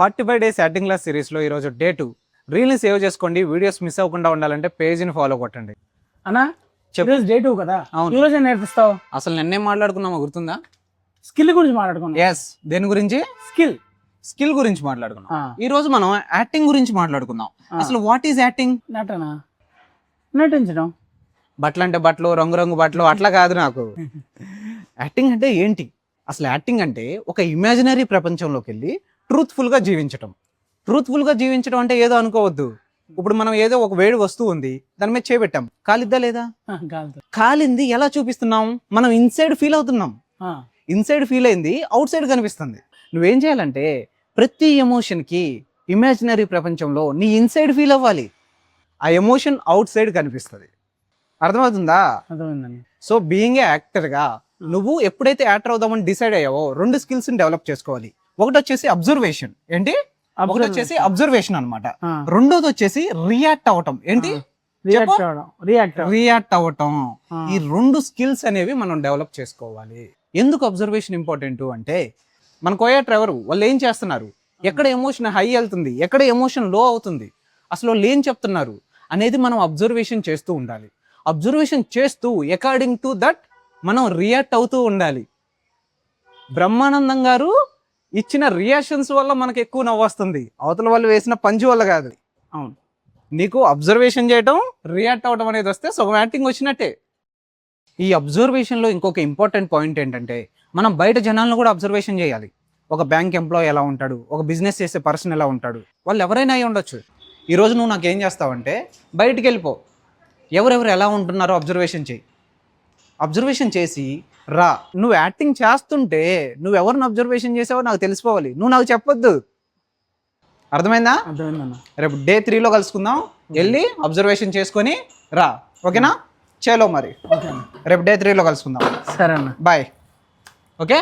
45 days acting class సిరీస్లో ఈరోజు day 2. రీల్ని save చేసుకోండి, వీడియోస్ మిస్ అవ్వకుండా ఉండాలంటే పేజీని ఫాలో కొట్టండి. అన్నా ఈరోజు డే 2 కదా. అవును. ఈరోజు ఏం నేర్పిస్తావు? అసలు నిన్నేం మాట్లాడుకున్నామో గుర్తుందా? స్కిల్ గురించి మాట్లాడుకున్నాం. ఎస్, దేని గురించి? స్కిల్ గురించి మాట్లాడుకున్నాం. ఈ రోజు మనం యాక్టింగ్ గురించి మాట్లాడుకుందాం. అసలు వాట్ ఈజ్ యాక్టింగ్? నటన, నటించడం. బట్టలు అంటే బట్టలు, రంగురంగు బట్టలు అట్లా కాదు నాకు. యాక్టింగ్ అంటే ఏంటి? అసలు యాక్టింగ్ అంటే ఒక ఇమాజినరీ ప్రపంచంలోకి వెళ్ళి ట్రూత్ఫుల్గా జీవించటం. ట్రూత్ఫుల్గా జీవించడం అంటే ఏదో అనుకోవద్దు. ఇప్పుడు మనం ఏదో ఒక వేడి వస్తువు ఉంది, దాని మీద చేపెట్టాం, కాలిద్దా లేదా? కాలింది ఎలా చూపిస్తున్నాం? మనం ఇన్సైడ్ ఫీల్ అవుతున్నాం. ఇన్సైడ్ ఫీల్ అయింది అవుట్ సైడ్ కనిపిస్తుంది. నువ్వేం చేయాలంటే ప్రతి ఎమోషన్కి ఇమాజినరీ ప్రపంచంలో నీ ఇన్సైడ్ ఫీల్ అవ్వాలి. ఆ ఎమోషన్ అవుట్ సైడ్ కనిపిస్తుంది. అర్థమవుతుందా? అర్థమైందండి. సో బీయింగ్ ఏ యాక్టర్గా నువ్వు ఎప్పుడైతే యాక్టర్ అవుదామని డిసైడ్ అయ్యావో 2 స్కిల్స్ని డెవలప్ చేసుకోవాలి. ఒకటి వచ్చేసి అబ్జర్వేషన్. ఏంటి? ఒకటి వచ్చేసి అబ్జర్వేషన్ అనమాట. రెండోది వచ్చేసి రియాక్ట్ అవ్వటం. ఏంటి? రియాక్ట్ అవ్వటం. ఈ 2 స్కిల్స్ అనేవి మనం డెవలప్ చేసుకోవాలి. ఎందుకు అబ్జర్వేషన్ ఇంపార్టెంట్ అంటే, మన కోయాక్టర్ ఎవరు, వాళ్ళు ఏం చేస్తున్నారు, ఎక్కడ ఎమోషన్ హై వెళ్తుంది, ఎక్కడ ఎమోషన్ లో అవుతుంది, అసలు వాళ్ళు ఏం చెప్తున్నారు అనేది మనం అబ్జర్వేషన్ చేస్తూ ఉండాలి. అబ్జర్వేషన్ చేస్తూ అకార్డింగ్ టు దట్ మనం రియాక్ట్ అవుతూ ఉండాలి. బ్రహ్మానందం గారు ఇచ్చిన రియాక్షన్స్ వల్ల మనకు ఎక్కువ నవ్వు వస్తుంది, అవతల వాళ్ళు వేసిన పంచి వల్ల కాదు. అవును, నీకు అబ్జర్వేషన్ చేయటం, రియాక్ట్ అవ్వడం అనేది వస్తే సగం యాక్టింగ్ వచ్చినట్టే. ఈ అబ్జర్వేషన్లో ఇంకొక ఇంపార్టెంట్ పాయింట్ ఏంటంటే, మనం బయట జనాలను కూడా అబ్జర్వేషన్ చేయాలి. ఒక బ్యాంక్ ఎంప్లాయీ ఎలా ఉంటాడు, ఒక బిజినెస్ చేసే పర్సన్ ఎలా ఉంటాడు, వాళ్ళు ఎవరైనా అయి ఉండొచ్చు. ఈరోజు నువ్వు నాకేం చేస్తావంటే, బయటికి వెళ్ళిపో, ఎవరెవరు ఎలా ఉంటున్నారో అబ్జర్వేషన్ చేయి. అబ్జర్వేషన్ చేసి రా. నువ్వు యాక్టింగ్ చేస్తుంటే నువ్వు ఎవరిని అబ్జర్వేషన్ చేసావో నాకు తెలిసిపోవాలి. నువ్వు నాకు చెప్పొద్దు. అర్థమైందా? అర్థమైందన్న. రేపు డే 3లో కలుసుకుందాం. వెళ్ళి అబ్జర్వేషన్ చేసుకొని రా. ఓకేనా? చలో మరి, రేపు డే 3లో కలుసుకుందాం. సరే అన్న, బాయ్. ఓకే.